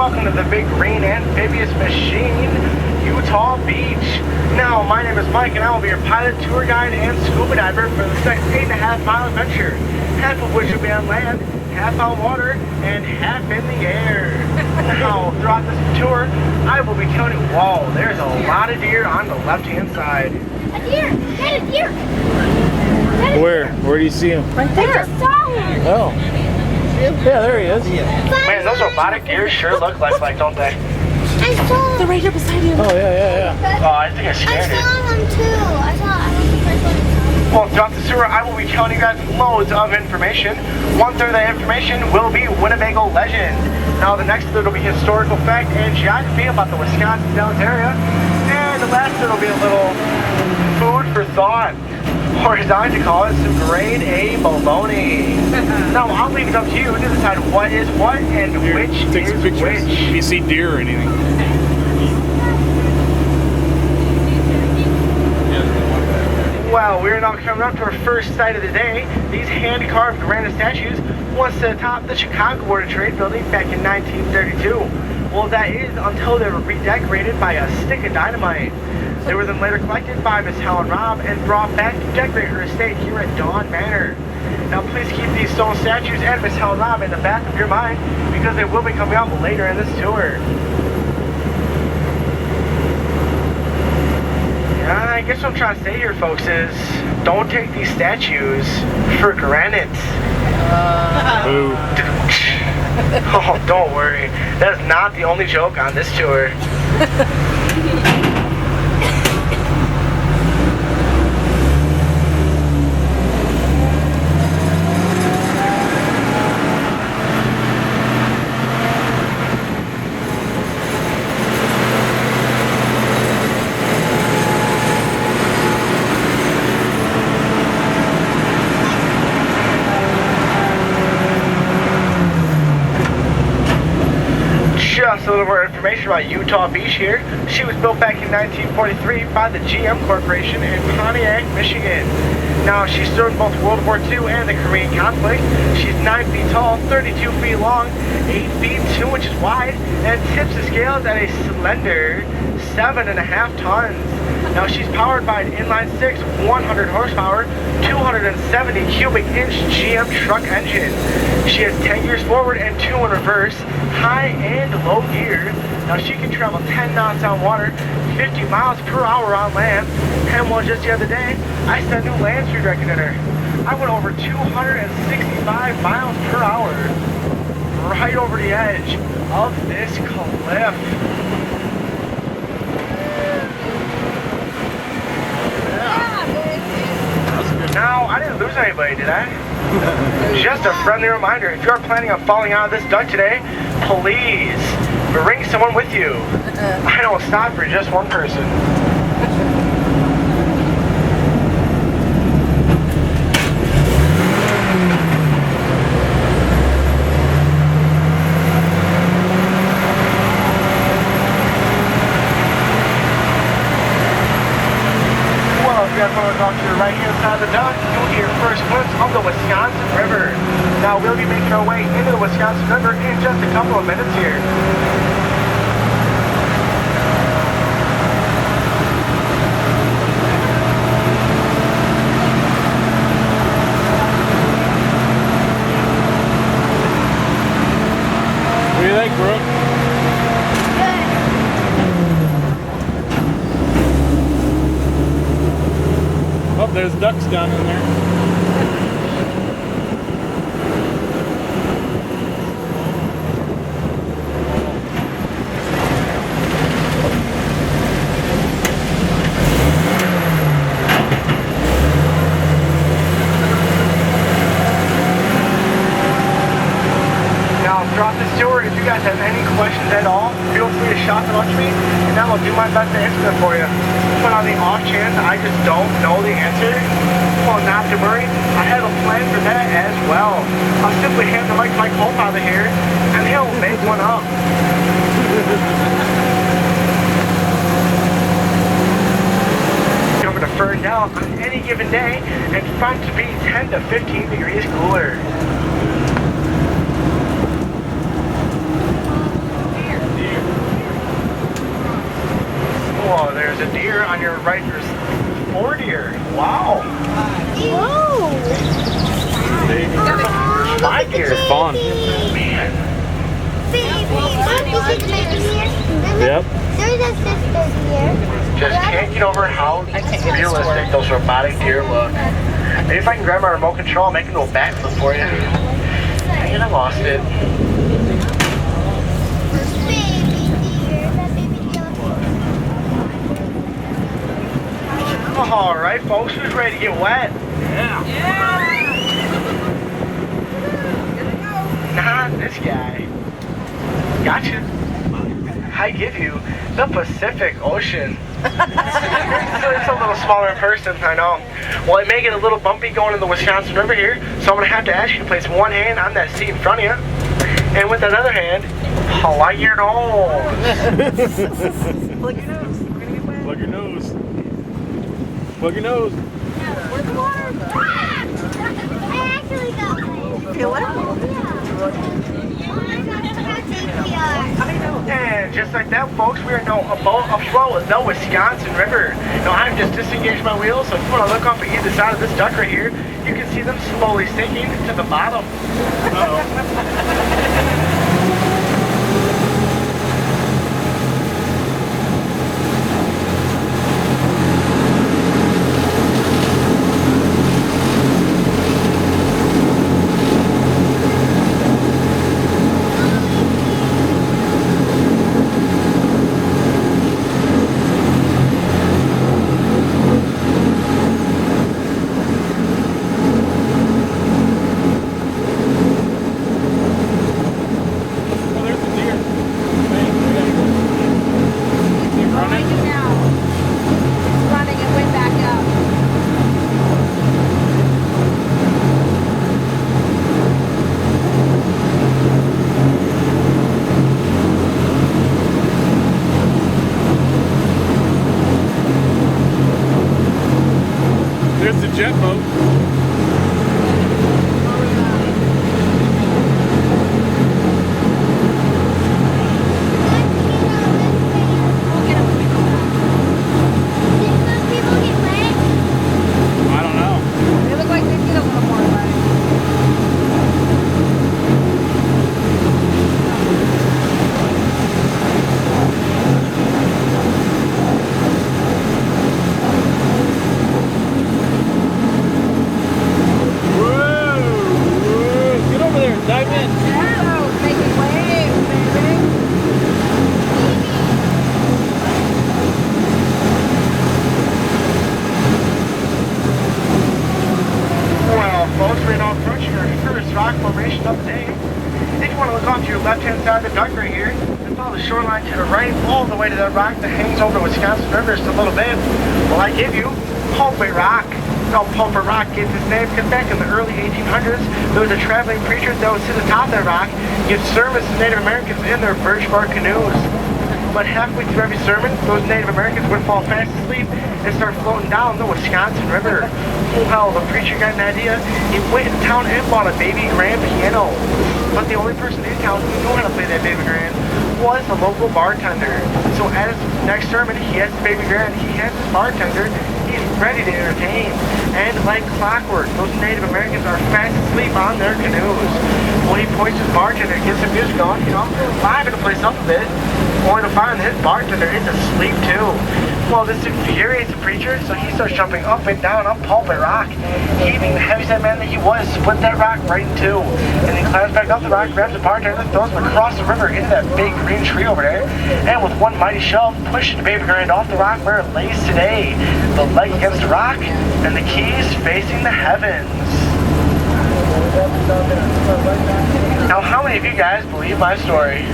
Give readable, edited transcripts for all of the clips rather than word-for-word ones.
welcome to the Big Green Amphibious Machine, Utah Beach. Now, my name is Mike and I will be your pilot, tour guide, and scuba diver for the next 8.5 mile adventure, half of which will be on land, half on water, and half in the air. Now, throughout this tour, I will be counting. Whoa, there's a lot of deer on the left-hand side. A deer! Get a deer! Where? Where do you see him? Right there. I just saw him. Oh. Yeah, there he is. Man, those robotic deer sure look like, don't they? I saw him. They're right here beside him. Oh, yeah. Oh, I think I I scared it. saw him too. I was the first one to saw him. Well, throughout the tour, I will be telling you guys loads of information. 1/3 of that information will be Winnebago legend. Now, the next third will be historical fact and geography about the Wisconsin Dells area. And the last third will be a little food for thought, or as I like to call it, some grade A baloney. Now, I'll leave it up to you to decide what is what and which Take some is pictures. which. If you see deer or anything. Well, we're now coming up to our first sight of the day. These hand-carved granite statues once set atop the Chicago Board of Trade building back in 1932. Well, that is until they were redecorated by a stick of dynamite. They were then later collected by Miss Helen Robb and brought back to decorate her estate here at Dawn Manor. Now, please keep these stone statues and Miss Helen Robb in the back of your mind because they will be coming out later in this tour. I guess what I'm trying to say here, folks, is don't take these statues for granted. Boo. Oh, don't worry. That is not the only joke on this tour. Just a little more information about Utah Beach here. She was built back in 1943 by the GM Corporation in Pontiac, Michigan. Now, she served both World War II and the Korean conflict. She's 9 feet tall, 32 feet long, 8 feet 2 inches wide, and tips the scales at a slender 7.5 tons. Now, she's powered by an inline-six, 100 horsepower, 270 cubic inch GM truck engine. She has 10 gears forward and 2 in reverse, high and low gear. Now, she can travel 10 knots on water, 50 miles per hour on land. And well, just the other day, I set a new land speed record in her. I went over 265 miles per hour, right over the edge of this cliff. Now, I didn't lose anybody, did I? Just a friendly reminder, if you are planning on falling out of this duck today, please bring someone with you. I don't stop for just one person. Off to the right-hand side of the duck, you'll hear first glimpse of the Wisconsin River. Now, we'll be making our way into the Wisconsin River in just a couple of minutes here. What do you think, Brooke? Oh, there's ducks down in there. Now, throughout this tour, if you guys have any questions at all, feel free to shout them out to me, and I will do my best to answer them for you. But on the off chance I just don't know the answer, well, not to worry, I have a plan for that as well. I'll simply hand the mic to my co-pilot here, and he'll make one up. Over to Ferndale on any given day and find to be 10 to 15 degrees cooler. there's a deer on your right. There's 4 deer. Wow. Whoa. There's 5 deer. Fawn. Man. Baby. Mom, you see the baby here? Yep. There's a sister here. Just can't get over how realistic those robotic deer look. Maybe if I can grab my remote control, I'll make a little backflip for you. Dang it, I lost it. Baby deer. That baby deer. All right, folks, who's ready to get wet? Not this guy. Gotcha. I give you the Pacific Ocean. It's a little smaller in person, I know. Well, it may get a little bumpy going in the Wisconsin River here, so I'm going to have to ask you to place one hand on that seat in front of you, and with that other hand, plug your nose. Plug your nose. We're gonna get wet. Plug your nose. Plug your nose. Where's the water? I actually got one. Feel it? Yeah. How deep we are. I know. And just like that, folks, we are now afloat the Wisconsin River. Now, I've just disengaged my wheels, so if you want to look up at either side of this duck right here, you can see them slowly sinking to the bottom. Oh, there's a deer. Hey, is it running? It's running and went back up. There's the jet boat. We'll get them. Did those people get wet? I don't know. They look like they get a little more wet. Whoa! Get over there. Dive in. Oh, making waves, baby. Well, folks, we're now approaching our first rock formation of the day. If you want to look off to your left-hand side of the duck right here, and follow the shoreline to the right, all the way to that rock that hangs over the Wisconsin River just a little bit, well, I give you Pulpit Rock. Now, Pulpit Rock gets its name because back in the early 1800s, there was a traveling preacher that would sit atop that rock, give service to Native Americans in their birch bark canoes. But halfway through every sermon, those Native Americans would fall fast asleep and start floating down the Wisconsin River. Well, the preacher got an idea. He went in town and bought a baby grand piano. But the only person in town who knew how to play that baby grand was the local bartender. So at his next sermon, he has the baby grand, he has his bartender, he's ready to entertain. And like clockwork, those Native Americans are fast asleep on their canoes. When he points his bartender, gets some music on, liven the place up a bit, only to find that his bartender is asleep too. Well, this infuriates the preacher, so he starts jumping up and down on Pulpit Rock. He, being the heavyset man that he was, split that rock right in two. And he climbs back up the rock, grabs the bartender, and throws him across the river into that big green tree over there. And with one mighty shove, pushes the baby grand off the rock where it lays today. The leg against the rock, and the keys facing the heavens. Now, how many of you guys believe my story?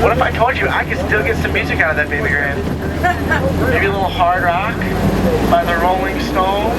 What if I told you I could still get some music out of that baby grand? Maybe a little hard rock by the Rolling Stones?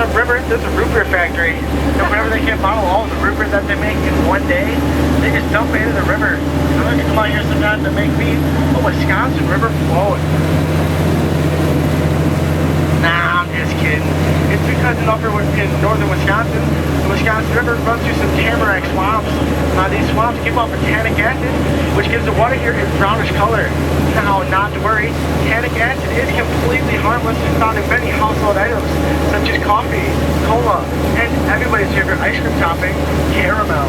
Wisconsin River, there's a root beer factory. And whenever they can't bottle all of the root beer that they make in one day, they just dump it into the river. And I'm gonna come out here sometimes to make me a Wisconsin River float. Nah, I'm just kidding. It's because in northern Wisconsin, the Wisconsin River runs through some tamarack swamps. Now these swamps give off tannic acid, which gives the water here a brownish color. Now, not to worry, tannic acid is completely harmless and found in many household items, such as coffee, cola, and everybody's favorite ice cream topping, caramel.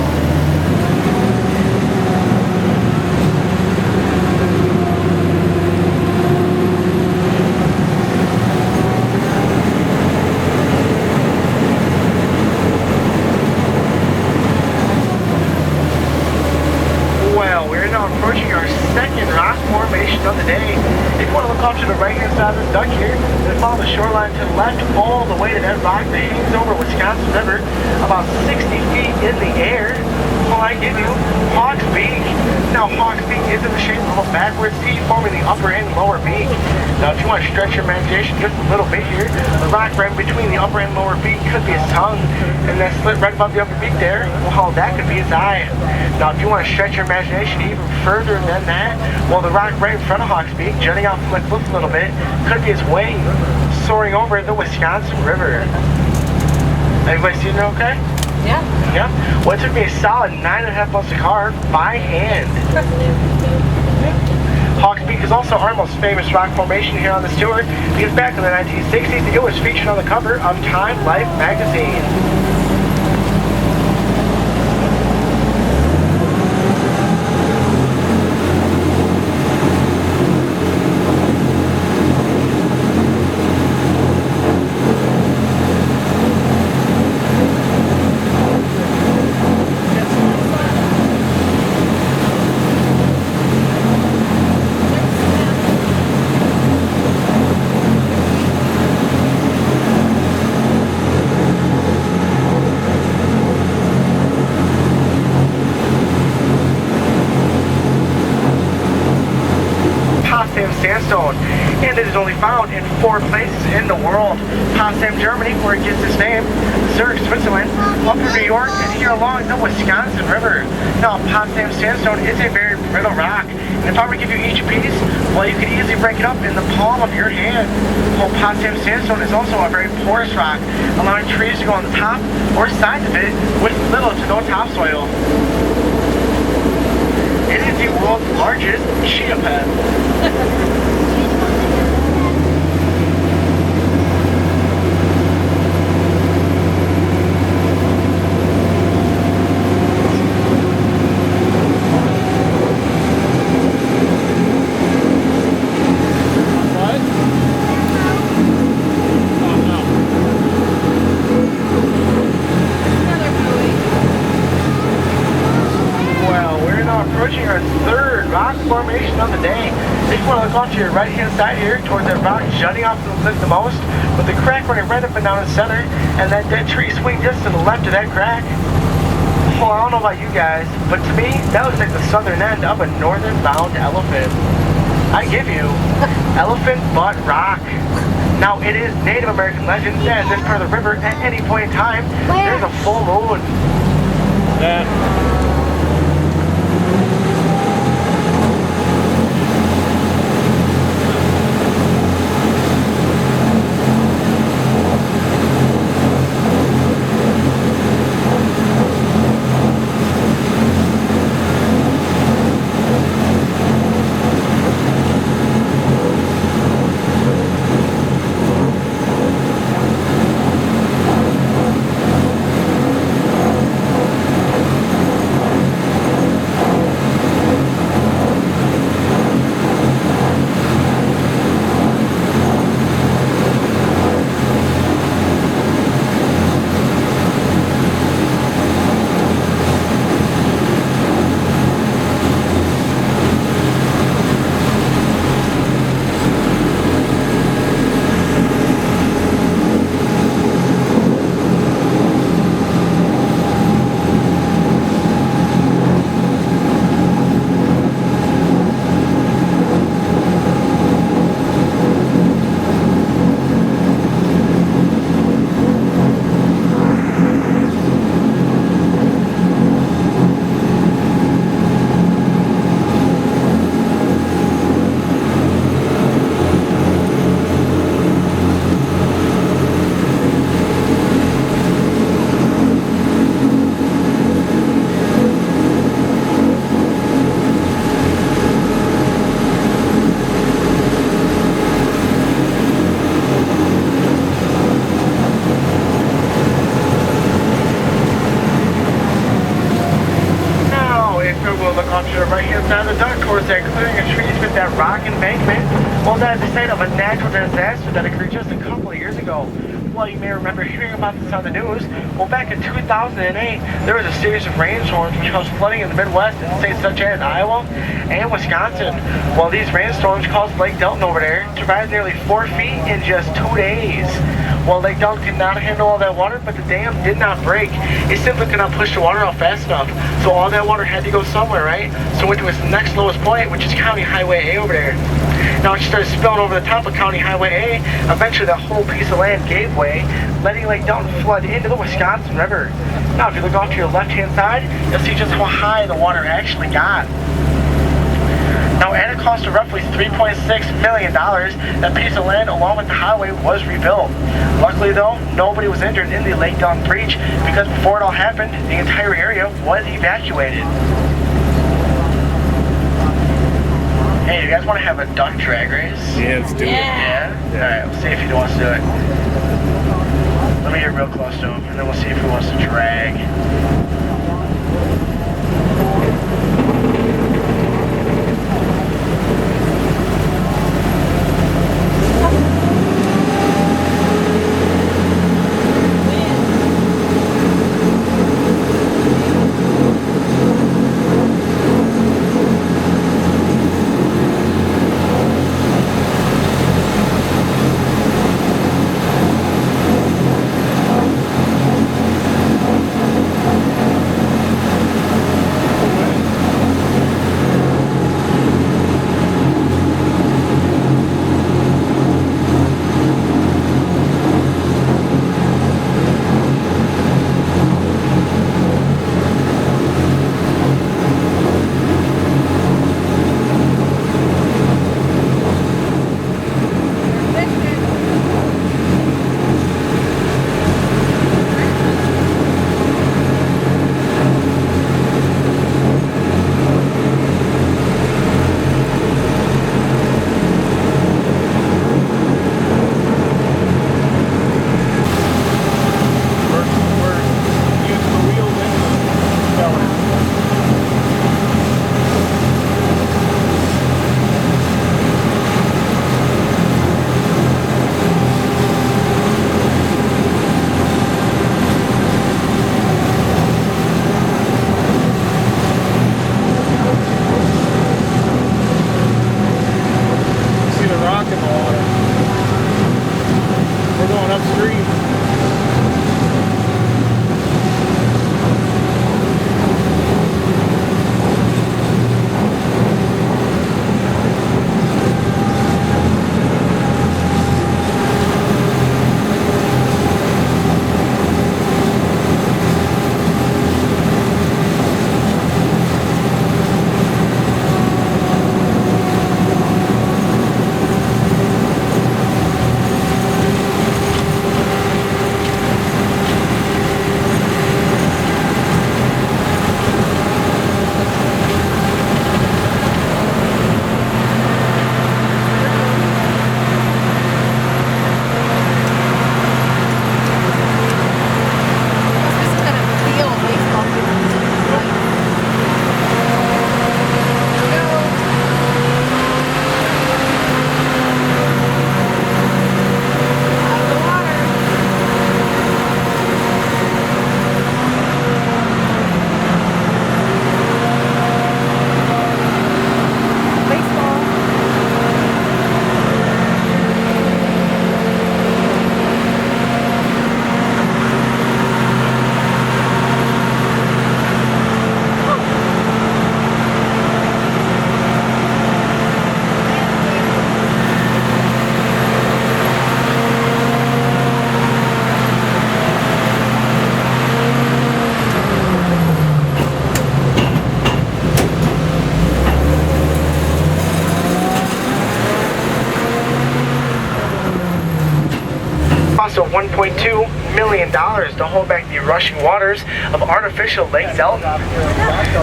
Well, we're now approaching our second rock formation of the day. If you want to look off to the right-hand side of the duck here, then follow the shoreline to the left all the way to that rock that hangs over Wisconsin River, about 60 feet in the air. Well, I give you Hawks Beak. Now, Hawks Beak is in the shape of a backwards C, forming the upper and lower beak. Now, if you want to stretch your imagination just a little bit here, the rock right between the upper and lower beak could be his tongue, and that slit right above the upper beak there, well, that could be his eye. Now, if you want to stretch your imagination even further than that, well, the rock right in front of Hawks Beak, jutting out from the cliff a little bit, could be his wing, soaring over the Wisconsin River. Everybody see it okay? Yeah. Yeah. Well, it took me a solid 9.5 months to carve by hand. Hawks Beak is also our most famous rock formation here on this tour, because back in the 1960s, it was featured on the cover of Time Life magazine. Sandstone, and it is only found in 4 places in the world. Potsdam, Germany, where it gets its name, Zurich, Switzerland, up in New York, and here along the Wisconsin River. Now, Potsdam Sandstone is a very brittle rock, and if I were to give you each piece, well, you could easily break it up in the palm of your hand. Well, Potsdam Sandstone is also a very porous rock, allowing trees to go on the top or sides of it with little to no topsoil. It is the world's largest chia pet. What? Oh, no. Another buoy. Well, we're now approaching our third rock formation of the day. If you want to look off to your right-hand side here, towards that rock jutting off from the cliff the most, with the crack running right up and down the center, and that dead tree swing just to the left of that crack. Well, I don't know about you guys, but to me, that looks like the southern end of a northern-bound elephant. I give you Elephant Butt Rock. Now, it is Native American legend that in this part of the river, at any point in time, there's a full moon. Yeah. right-hand side of the duct course there, clearing of trees with that rock embankment. Well, that is the site of a natural disaster that occurred just a couple of years ago. Well, you may remember hearing about this on the news. Well, back in 2008, there was a series of rainstorms which caused flooding in the Midwest in states such as Iowa and Wisconsin. Well, these rainstorms caused Lake Delton over there to rise nearly 4 feet in just 2 days. Well, Lake Delton could not handle all that water, but the dam did not break. It simply could not push the water out fast enough. So all that water had to go somewhere, right? So it went to its next lowest point, which is County Highway A over there. Now it started spilling over the top of County Highway A. Eventually that whole piece of land gave way, letting Lake Delton flood into the Wisconsin River. Now if you look off to your left-hand side, you'll see just how high the water actually got. Now, at a cost of roughly $3.6 million, that piece of land along with the highway was rebuilt. Luckily though, nobody was injured in the Lake Delton breach because before it all happened, the entire area was evacuated. Hey, you guys want to have a duck drag race? Yeah, let's do it. Yeah? Alright, we'll see if he wants to do it. Let me get real close to him, and then we'll see if he wants to drag. cost of $1.2 million to hold back the rushing waters of artificial Lake Delton.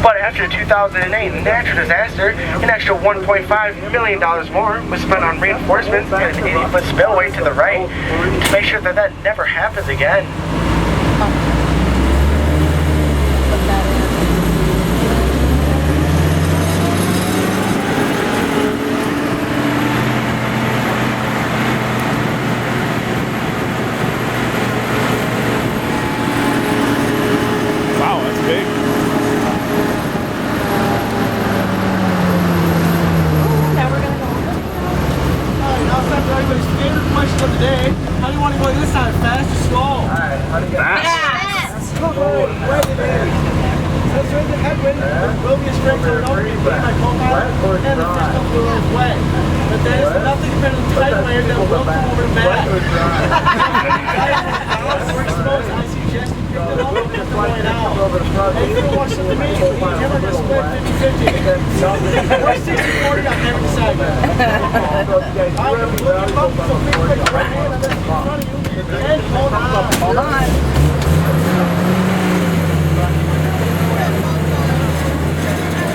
But after the 2008 natural disaster, an extra $1.5 million more was spent on reinforcements and an 80-foot spillway to the right to make sure that that never happens again. wet it is. So it's during the headwind, there will be a straight going over me, but my co-pilot, and the fish comes through is wet. But there's nothing but a tight wire that will come over the back. We're exposed. I suggest you pick it up and going out. And you're going to watch something amazing. You're never going to split 50-50. Or 60-40 on every side. I'm going to be looking up, so make your right hand on this in front of you. And hold on. Hold on.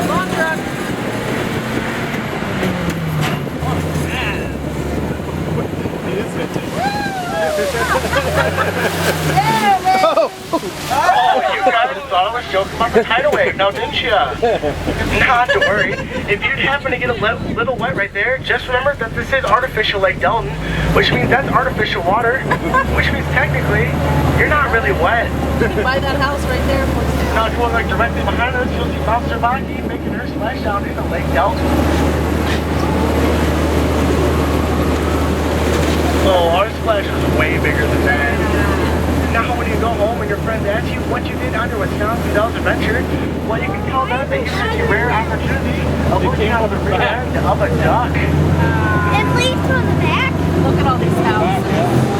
Long truck. Oh, you guys thought I was joking about the tidal wave, now didn't you? Not to worry. If you'd happen to get a little wet right there, just remember that this is artificial Lake Delton, which means that's artificial water, which means technically you're not really wet. By that house right there. Now if you look like directly behind us, you'll see Bouncer Baki making her splash down into Lake Delton. Oh, our splash was way bigger than that. Now when you go home and your friends ask you what you did on your Wisconsin Dells adventure, well you can tell them that you had the rare opportunity of looking out the rear end of a duck. It leads from the back. Look at all these houses.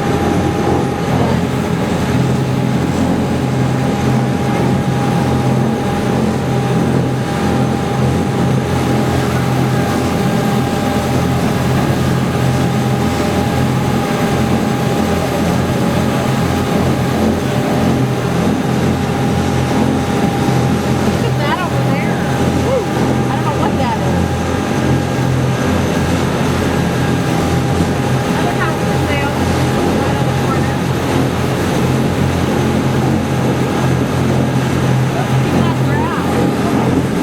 Look at that over there. I don't know what that is. Another house for sale. Right on the corner. Look at that grass. I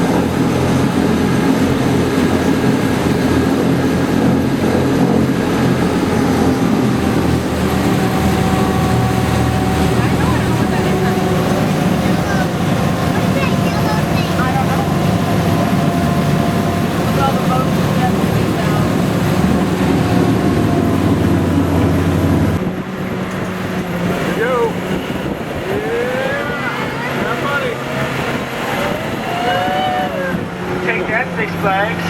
don't know what that is. What's that yellow thing? I don't know. Look at all the boats and jet skis down. Yo. Yeah. Have money. Take that, Six Flags.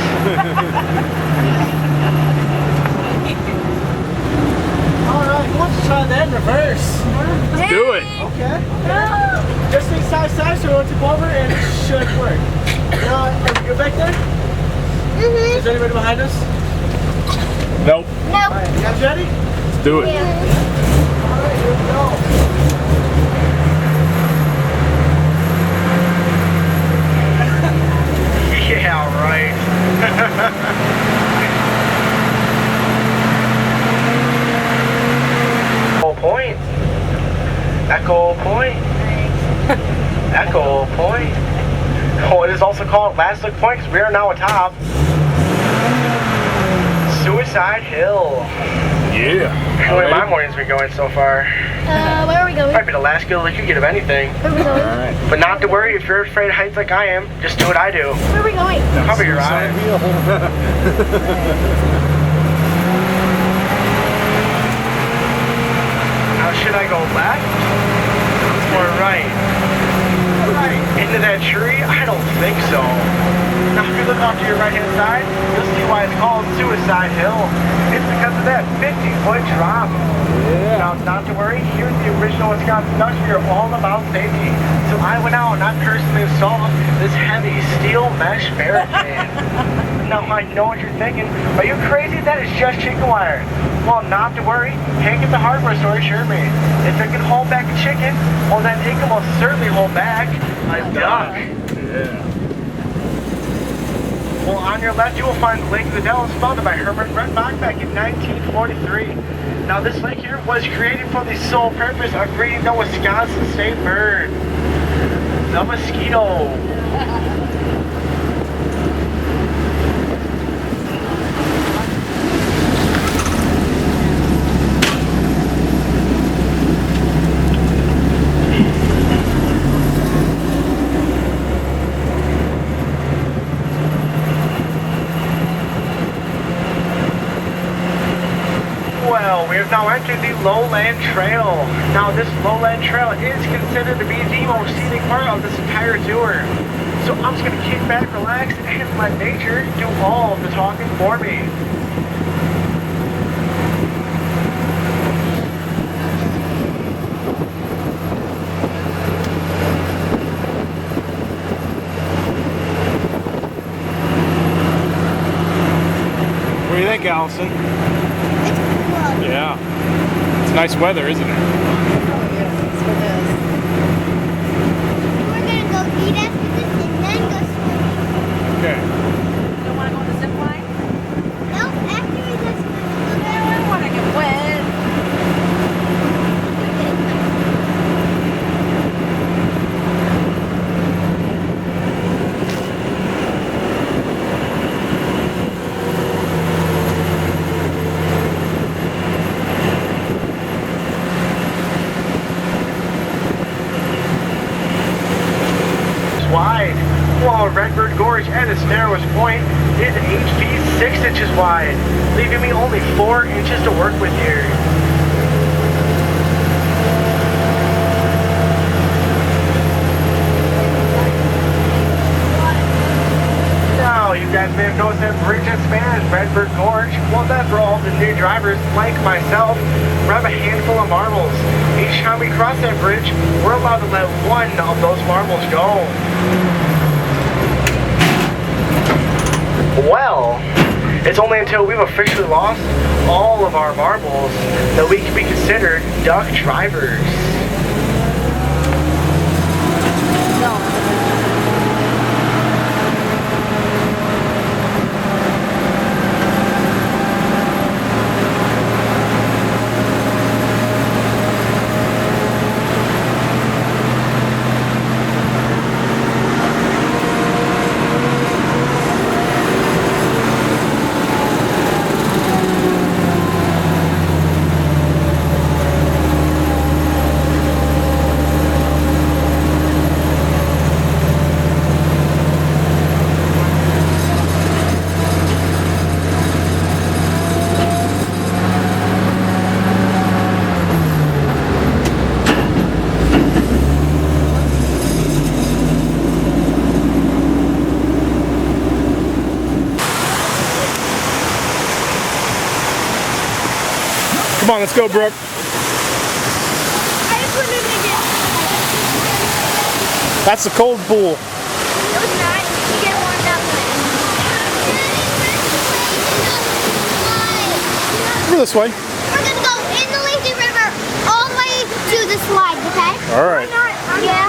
Alright, who wants to try that in reverse? Do it. Okay. Just think side, so we'll tip over and it should work. Now, are you good back there? Mm-hmm. Is anybody behind us? Nope. Nope. Alright, you guys ready? Let's do it. Yeah. Alright, here we go. Yeah, right. Echo Point. Echo Point. Echo Point. Oh, it is also called Last Look Point because we are now atop Suicide Hill. Yeah. The way my Alright. morning's been going so far. Where are we going? Might be the last skill that you get of anything. Where are we going? Alright. But not to worry, if you're afraid of heights like I am, just do what I do. Where are we going? Cover your eyes. Now should I go left or right? Into that tree? I don't think so. Now if you look off to your right hand side, you'll see why it's called Suicide Hill. It's because of that 50-foot drop. Now not to worry, here at the original Wisconsin Ducks, we are all about safety. So I went out and I personally installed this heavy steel mesh barricade. Now I know what you're thinking. Are you crazy? That is just chicken wire. Well, not to worry. Hank at the hardware store assured me if it can hold back a chicken, well then it can most certainly hold back a duck. Yeah. Well, on your left, you will find Lake of the Dells, founded by Herbert Rettbach back in 1943. Now, this lake here was created for the sole purpose of breeding the Wisconsin state bird, the mosquito. Well, we're now enter the Lowland Trail. Now this Lowland Trail is considered to be the most scenic part of this entire tour. So I'm just going to kick back, relax, and let nature do all of the talking for me. What do you think, Allison? It's cool. Yeah. It's nice weather, isn't it? Oh, yes, that's what it is. We're gonna go eat after this and then go swimming. Okay. You don't want to go on the zip line? No, after we go swimming, No, I don't want to get wet. Wide, while Redbird Gorge at its narrowest point is 8 feet 6 inches wide, leaving me only 4 inches to work with here. Now, you guys may have noticed that bridge that spans Redbird Gorge. Well, that's for all the new drivers like myself. We have a handful of marbles. Each time we cross that bridge, we're allowed to let one of those marbles go. Well, it's only until we've officially lost all of our marbles that we can be considered duck drivers. Come on, let's go, Brooke. I just went in again. That's the cold pool. It was nice to get warmed up. Over this way. We're gonna go in the lazy river all the way to the slide, okay? All right. Yeah.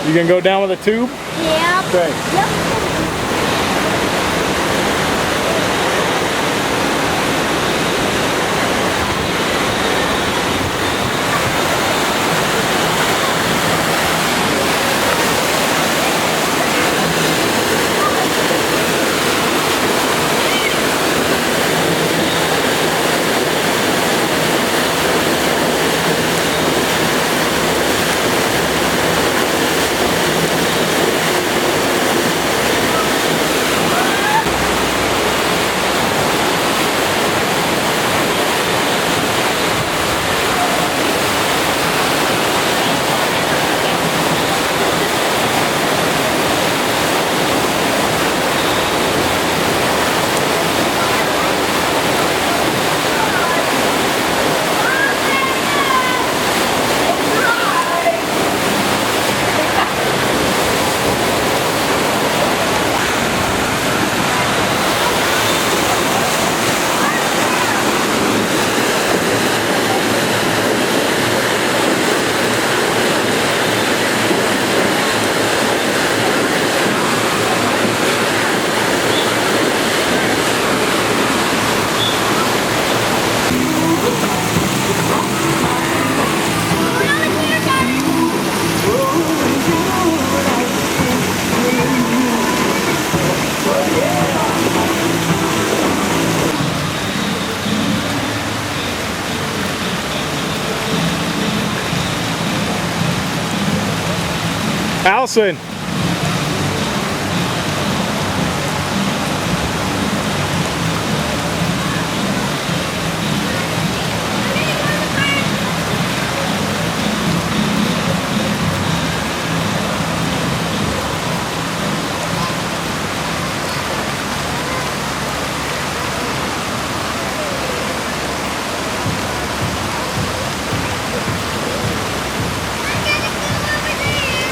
You gonna go down with a tube? Yep. Okay. Yep. Allison.